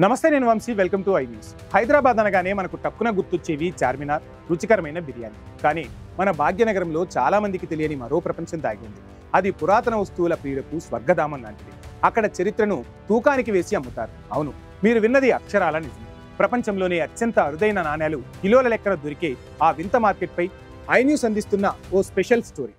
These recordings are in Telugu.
నమస్తే, నేను Vamshi. Welcome to I news. Hyderabad అనగానే మనకు టక్కున గుర్తొచ్చేవి చార్మినార్, రుచికరమైన బిర్యానీ. కానీ మన భాగ్యనగరంలో చాలా మందికి తెలియని మరో ప్రపంచం దాగి ఉంది. అది పురాతన వస్తువుల ప్రియులకు స్వర్గధామం లాంటిది. అక్కడ చరిత్రను తూకానికి వేసి అమ్ముతారు. అవును, మీరు విన్నది అక్షరాల నిజం. ప్రపంచంలోనే అత్యంత అరుదైన నాణేలు కిలోల లెక్కన దొరికే ఆ వింత మార్కెట్పై ఐ న్యూస్ అందిస్తున్న ఓ స్పెషల్ స్టోరీ.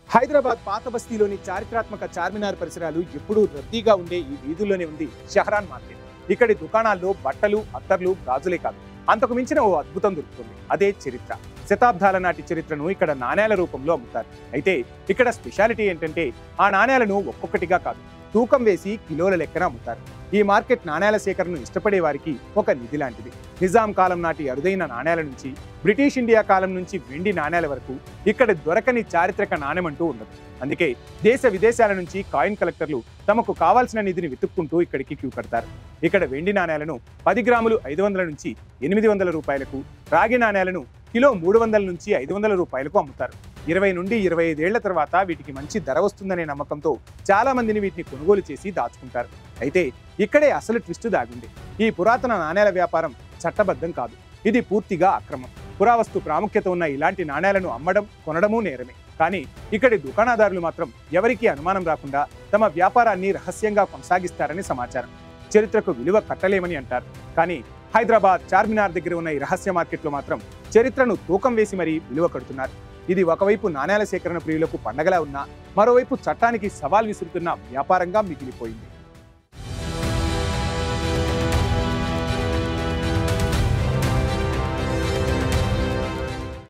హైదరాబాద్ పాత బస్తీలోని చారిత్రాత్మక చార్మినార్ పరిసరాలు ఎప్పుడూ రద్దీగా ఉండే ఈ వీధుల్లోనే ఉంది షహరాన్ మార్కెట్. ఇక్కడి దుకాణాల్లో బట్టలు, అత్తర్లు, గాజులే కాదు, అంతకు మించిన ఓ అద్భుతం దొరుకుతుంది. అదే చరిత్ర. శతాబ్దాల నాటి చరిత్రను ఇక్కడ నాణేల రూపంలో అమ్ముతారు. అయితే ఇక్కడ స్పెషాలిటీ ఏంటంటే ఆ నాణేలను ఒక్కొక్కటిగా కాదు, తూకం వేసి కిలోల లెక్కన అమ్ముతారు. ఈ మార్కెట్ నాణేల సేకరణను ఇష్టపడే వారికి ఒక నిధి లాంటిది. నిజాం కాలం నాటి అరుదైన నాణేల నుంచి బ్రిటిష్ ఇండియా కాలం నుంచి వెండి నాణేల వరకు ఇక్కడ దొరకని చారిత్రక నాణెమంటూ ఉండదు. అందుకే దేశ విదేశాల నుంచి కాయిన్ కలెక్టర్లు తమకు కావాల్సిన నిధిని వెతుక్కుంటూ ఇక్కడికి క్యూ కడతారు. ఇక్కడ వెండి నాణేలను 10 గ్రాములు 500 నుంచి 800 రూపాయలకు, రాగి నాణేలను కిలో 300 నుంచి 500 రూపాయలకు అమ్ముతారు. 20 నుండి 25 ఏళ్ల తర్వాత వీటికి మంచి ధర వస్తుందనే నమ్మకంతో చాలా మందిని వీటిని కొనుగోలు చేసి దాచుకుంటారు. అయితే ఇక్కడే అసలు ట్విస్ట్ దాగుంది. ఈ పురాతన నాణేల వ్యాపారం చట్టబద్ధం కాదు, ఇది పూర్తిగా అక్రమం. పురావస్తు ప్రాముఖ్యత ఉన్న ఇలాంటి నాణేలను అమ్మడం, కొనడమూ నేరమే. కానీ ఇక్కడి దుకాణదారులు మాత్రం ఎవరికీ అనుమానం రాకుండా తమ వ్యాపారాన్ని రహస్యంగా కొనసాగిస్తారని సమాచారం. చరిత్రకు విలువ కట్టలేమని అంటారు. కానీ హైదరాబాద్ చార్మినార్ దగ్గర ఉన్న ఈ రహస్య మార్కెట్లో మాత్రం చరిత్రను తూకం వేసి మరీ విలువ కడుతున్నారు. ఇది ఒకవైపు నాణేల సేకరణ ప్రియులకు పండగలా ఉన్నా, మరోవైపు చట్టానికి సవాల్ విసురుతున్న వ్యాపారంగా మిగిలిపోయింది.